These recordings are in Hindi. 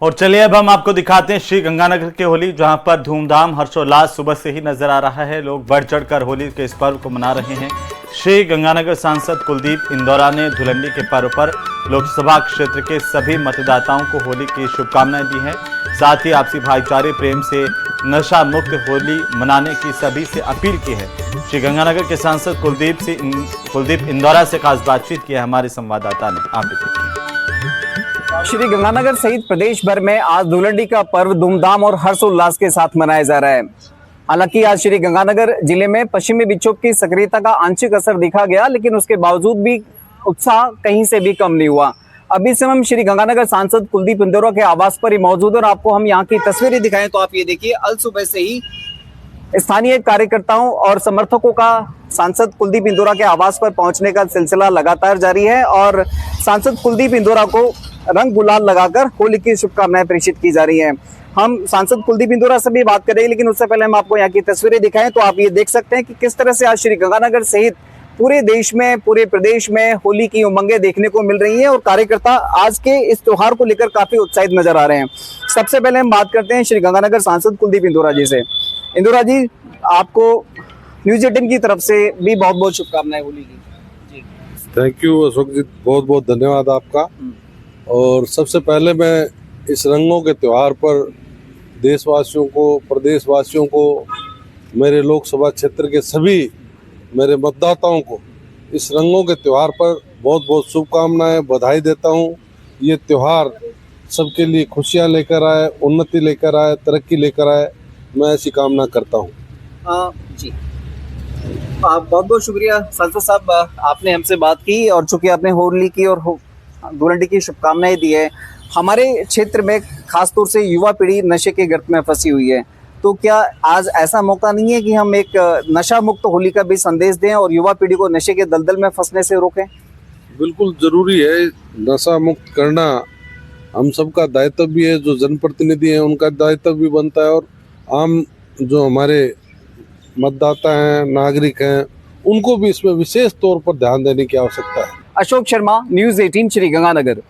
और चलिए अब हम आपको दिखाते हैं श्री गंगानगर की होली, जहां पर धूमधाम हर्षोल्लास सुबह से ही नजर आ रहा है। लोग बढ़ चढ़कर होली के इस पर्व को मना रहे हैं। श्री गंगानगर सांसद कुलदीप इंदौरा ने धुलंडी के पर्व पर लोकसभा क्षेत्र के सभी मतदाताओं को होली की शुभकामनाएं दी हैं। साथ ही आपसी भाईचारे प्रेम से नशा मुक्त होली मनाने की सभी से अपील की है। श्री गंगानगर के सांसद कुलदीप इंदौरा से खास बातचीत की है हमारे संवाददाता ने। आप देखिए। श्री गंगानगर सहित प्रदेश भर में आज धुलंडी का पर्व धूमधाम और हर्षोल्लास के साथ मनाया जा रहा है। हालांकि आज श्री गंगानगर जिले में पश्चिमी विक्षोभ की सक्रियता का आंशिक असर दिखा गया, लेकिन उसके बावजूद भी उत्साह कहीं से भी कम नहीं हुआ। अभी से हम श्री गंगानगर सांसद कुलदीप इंदौरा के आवास पर ही मौजूद है और आपको हम यहाँ की तस्वीरें दिखाएं तो आप ये देखिए, अल सुबह से ही स्थानीय कार्यकर्ताओं और समर्थकों का सांसद कुलदीप इंदौरा के आवास पर पहुंचने का सिलसिला लगातार जारी है और सांसद कुलदीप इंदौरा को रंग गुलाल लगाकर होली की शुभकामनाएं प्रेषित की जा रही हैं। हम सांसद कुलदीप इंदौरा से भी बात करेंगे, लेकिन उससे पहले हम आपको यहाँ की तस्वीरें दिखाएं तो आप ये देख सकते हैं कि किस तरह से आज श्री गंगानगर सहित पूरे देश में, पूरे प्रदेश में होली की उमंगें देखने को मिल रही हैं और कार्यकर्ता आज के इस त्योहार को लेकर काफी उत्साहित नजर आ रहे हैं। सबसे पहले हम बात करते हैं श्री गंगानगर सांसद कुलदीप इंदौरा जी से। इंदौरा जी, आपको न्यूज 18 की तरफ से भी बहुत बहुत शुभकामनाएं होली की। थैंक यू अशोक जी, बहुत बहुत धन्यवाद आपका। और सबसे पहले मैं इस रंगों के त्योहार पर देशवासियों को, प्रदेशवासियों को, मेरे लोकसभा क्षेत्र के सभी मेरे मतदाताओं को इस रंगों के त्योहार पर बहुत बहुत शुभकामनाएं, बधाई देता हूं। ये त्योहार सबके लिए खुशियां लेकर आए, उन्नति लेकर आए, तरक्की लेकर आए, मैं ऐसी कामना करता हूं। जी, आप बहुत बहुत शुक्रिया सांसद साहब, आपने हमसे बात की और चूंकि आपने होली की और धुलंडी की शुभकामनाएं दी है। हमारे क्षेत्र में खासतौर से युवा पीढ़ी नशे के गर्त में फंसी हुई है, तो क्या आज ऐसा मौका नहीं है कि हम एक नशा मुक्त होली का भी संदेश दें और युवा पीढ़ी को नशे के दलदल में फंसने से रोकें? बिल्कुल जरूरी है, नशा मुक्त करना हम सबका दायित्व भी है। जो जनप्रतिनिधि हैं उनका दायित्व भी बनता है और आम जो हमारे मतदाता हैं, नागरिक हैं, उनको भी इसमें विशेष तौर पर ध्यान देने की आवश्यकता है। अशोक शर्मा, न्यूज 18 श्री गंगानगर।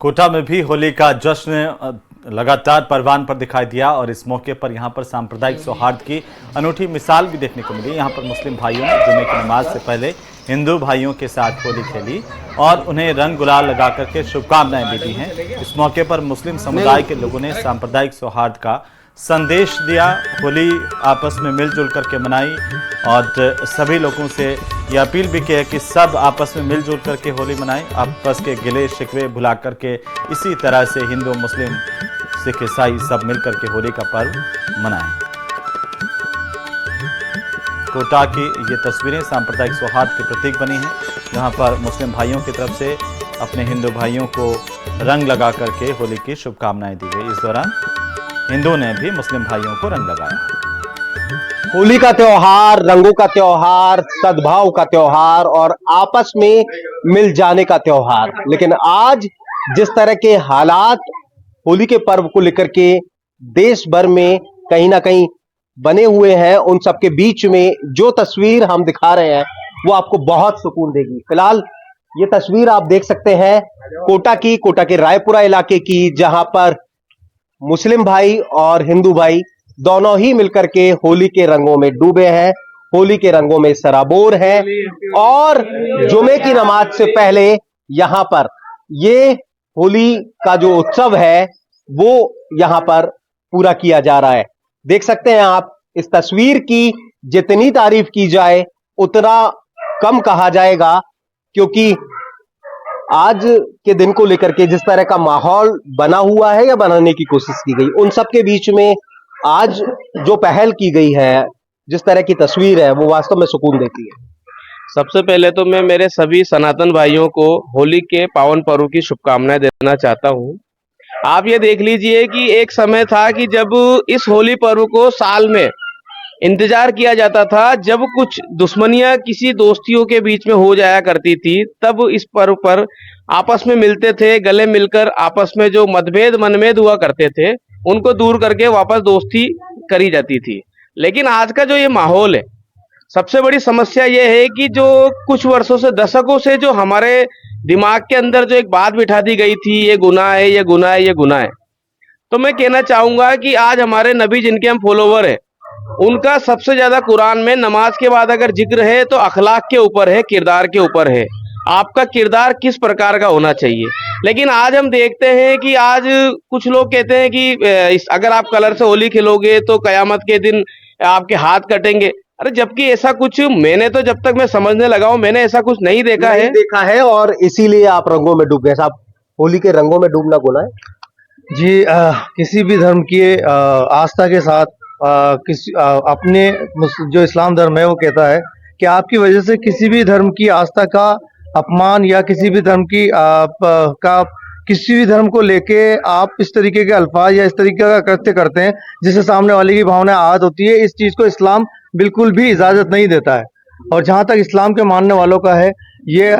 कोटा में भी होली का जश्न लगातार परवान पर दिखाई दिया और इस मौके पर यहां पर सांप्रदायिक सौहार्द की अनूठी मिसाल भी देखने को मिली। यहां पर मुस्लिम भाइयों ने जुमे की नमाज से पहले हिंदू भाइयों के साथ होली खेली और उन्हें रंग गुलाल लगा करके शुभकामनाएं भी दी हैं। इस मौके पर मुस्लिम समुदाय के लोगों ने सांप्रदायिक सौहार्द का संदेश दिया, होली आपस में मिलजुल करके मनाई और सभी लोगों से यह अपील भी की है कि सब आपस में मिलजुल करके होली मनाएं, आपस के गिले शिकवे भुला करके इसी तरह से हिंदू, मुस्लिम, सिख, ईसाई सब मिलकर के होली का पर्व मनाएं। कोटा की ये तस्वीरें सांप्रदायिक सौहार्द के प्रतीक बनी हैं, जहां पर मुस्लिम भाइयों की तरफ से अपने हिंदू भाइयों को रंग लगा करके होली की शुभकामनाएं दी गई। इस दौरान हिंदू ने भी मुस्लिम भाइयों को रंग लगाया। होली का त्योहार, रंगों का त्योहार, सद्भाव का त्योहार और आपस में मिल जाने का त्योहार। लेकिन आज जिस तरह के हालात होली के पर्व को लेकर के देश भर में कहीं ना कहीं बने हुए हैं, उन सबके बीच में जो तस्वीर हम दिखा रहे हैं वो आपको बहुत सुकून देगी। फिलहाल ये तस्वीर आप देख सकते हैं कोटा के रायपुरा इलाके की, जहां पर मुस्लिम भाई और हिंदू भाई दोनों ही मिलकर के होली के रंगों में डूबे हैं, होली के रंगों में सराबोर हैं और जुमे की नमाज से पहले यहां पर ये होली का जो उत्सव है वो यहां पर पूरा किया जा रहा है। देख सकते हैं आप, इस तस्वीर की जितनी तारीफ की जाए उतना कम कहा जाएगा, क्योंकि आज के दिन को लेकर के जिस तरह का माहौल बना हुआ है या बनाने की कोशिश की गई, उन सब के बीच में आज जो पहल की गई है, जिस तरह की तस्वीर है, वो वास्तव में सुकून देती है। सबसे पहले तो मैं मेरे सभी सनातन भाइयों को होली के पावन पर्व की शुभकामनाएं देना चाहता हूं। आप ये देख लीजिए कि एक समय था कि जब इस होली पर्व को साल में इंतजार किया जाता था, जब कुछ दुश्मनियां किसी दोस्तियों के बीच में हो जाया करती थी, तब इस पर्व पर आपस में मिलते थे, गले मिलकर आपस में जो मनभेद हुआ करते थे उनको दूर करके वापस दोस्ती करी जाती थी। लेकिन आज का जो ये माहौल है, सबसे बड़ी समस्या ये है कि जो कुछ वर्षों से, दशकों से जो हमारे दिमाग के अंदर जो एक बात बिठा दी गई थी, ये गुनाह है, ये गुनाह है, ये गुनाह है। तो मैं कहना चाहूंगा कि आज हमारे नबी जिनके हम फॉलोवर हैं, उनका सबसे ज्यादा कुरान में नमाज के बाद अगर जिक्र है तो अखलाक के ऊपर है, किरदार के ऊपर है। आपका किरदार किस प्रकार का होना चाहिए। लेकिन आज हम देखते हैं कि आज कुछ लोग कहते हैं कि अगर आप कलर से होली खेलोगे तो कयामत के दिन आपके हाथ कटेंगे। अरे जबकि ऐसा कुछ मैंने तो जब तक मैं समझने लगा हूं मैंने ऐसा कुछ नहीं देखा है। देखा है और इसीलिए आप रंगों में डूब गए साहब। होली के रंगों में डूबना गुनाह है? जी किसी भी धर्म की आस्था के साथ अपने जो इस्लाम धर्म है वो कहता है कि आपकी वजह से किसी भी धर्म की आस्था का अपमान या किसी भी धर्म की किसी भी धर्म को लेके आप इस तरीके के अल्फाज या इस तरीके का कृत्य करते हैं जिससे सामने वाले की भावना आहत होती है। इस चीज को इस्लाम बिल्कुल भी इजाजत नहीं देता है। और जहां तक इस्लाम के मानने वालों का है, ये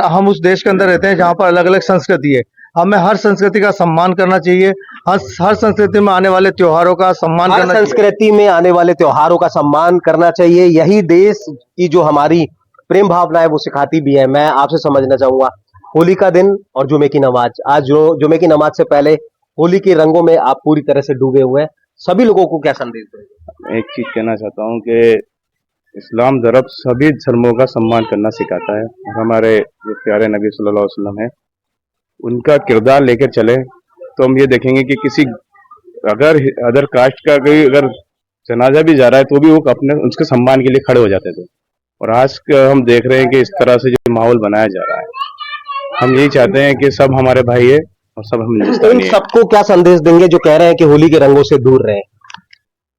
हम उस देश के अंदर रहते हैं जहां पर अलग अलग संस्कृति है। हमें हर संस्कृति का सम्मान करना चाहिए। हर संस्कृति में आने वाले त्योहारों का सम्मान करना चाहिए। संस्कृति में आने वाले त्योहारों का सम्मान करना चाहिए। यही देश की जो हमारी प्रेम भावना है वो सिखाती भी है। मैं आपसे समझना चाहूंगा, होली का दिन और जुमे की नमाज, आज जो जुमे की नमाज से पहले होली के रंगों में आप पूरी तरह से डूबे हुए हैं, सभी लोगों को क्या संदेश देंगे? एक चीज कहना चाहता हूँ कि इस्लाम धर्म सभी धर्मों का सम्मान करना सिखाता है। हमारे जो प्यारे नबी सल्लल्लाहु अलैहि वसल्लम है, उनका किरदार लेकर चले तो हम ये देखेंगे कि किसी अगर अदर कास्ट का कोई अगर जनाजा भी जा रहा है तो भी वो अपने उसके सम्मान के लिए खड़े हो जाते थे। और आज हम देख रहे हैं कि इस तरह से जो माहौल बनाया जा रहा है, हम यही चाहते हैं कि सब हमारे भाई है और सब हम हिंदुस्तानी हैं। सबको क्या संदेश देंगे जो कह रहे हैं कि होली के रंगों से दूर रहें?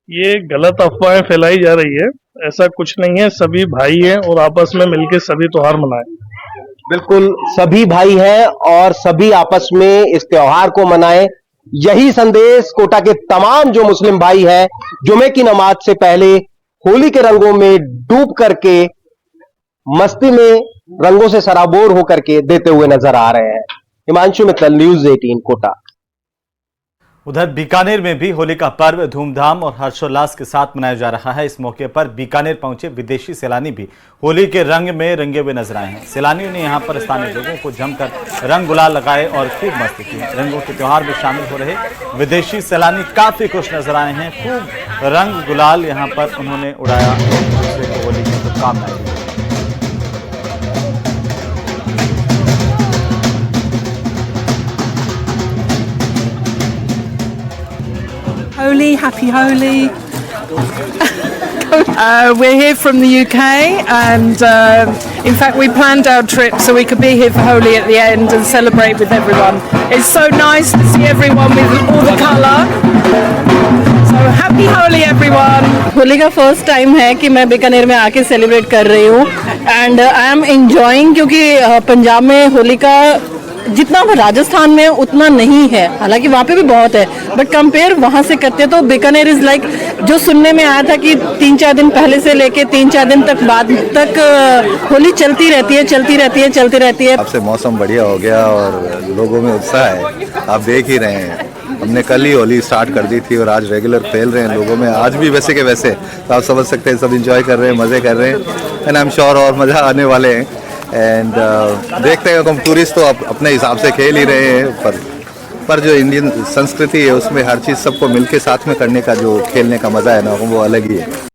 ये गलत अफवाहें फैलाई जा रही है, ऐसा कुछ नहीं है। सभी भाई हैं और आपस में मिलकर सभी त्योहार मनाएं। बिल्कुल, सभी भाई हैं और सभी आपस में इस त्योहार को मनाएं। यही संदेश कोटा के तमाम जो मुस्लिम भाई हैं, जुमे की नमाज से पहले होली के रंगों में डूब करके मस्ती में रंगों से सराबोर होकर के देते हुए नजर आ रहे हैं। हिमांशु मित्तल, न्यूज़ 18 कोटा। उधर बीकानेर में भी होली का पर्व धूमधाम और हर्षोल्लास के साथ मनाया जा रहा है। इस मौके पर बीकानेर पहुंचे विदेशी सैलानी भी होली के रंग में रंगे हुए नजर आए हैं। सैलानियों ने यहां पर स्थानीय लोगों को जमकर रंग गुलाल लगाए और खूब मस्ती की। रंगों के त्योहार में शामिल हो रहे विदेशी सैलानी काफी खुश नजर आए हैं। खूब रंग गुलाल यहाँ पर उन्होंने उड़ाया, एक दूसरे को होली की शुभकामनाएं दी। Holi, happy Holi. We're here from the UK and in fact we planned our trip so we could be here for Holi at the end and celebrate with everyone. It's so nice to see everyone with all the colour. So happy Holi everyone. Holi का फर्स्ट टाइम है कि मैं बीकानेर में आके सेलिब्रेट कर रही हूँ एंड आई एम एंजॉइंग क्योंकि पंजाब में होली का जितना राजस्थान में उतना नहीं है, हालांकि वहाँ पे भी बहुत है बट कंपेयर वहाँ से करते हैं तो बीकानेर इज लाइक जो सुनने में आया था कि 3-4 दिन पहले से लेके 3-4 दिन तक बाद तक होली चलती रहती है। अब से मौसम बढ़िया हो गया और लोगों में उत्साह है, आप देख ही रहे हैं। हमने कल ही होली स्टार्ट कर दी थी और आज रेगुलर खेल रहे हैं लोगों में, आज भी वैसे के वैसे। तो आप समझ सकते हैं सब इंजॉय कर रहे हैं, मज़े कर रहे हैं एंड आई एम श्योर और मज़ा आने वाले हैं। एंड देखते हैं हम टूरिस्ट तो अपने हिसाब से खेल ही रहे हैं पर जो इंडियन संस्कृति है उसमें हर चीज़ सबको मिलके साथ में करने का जो खेलने का मज़ा है ना वो अलग ही है।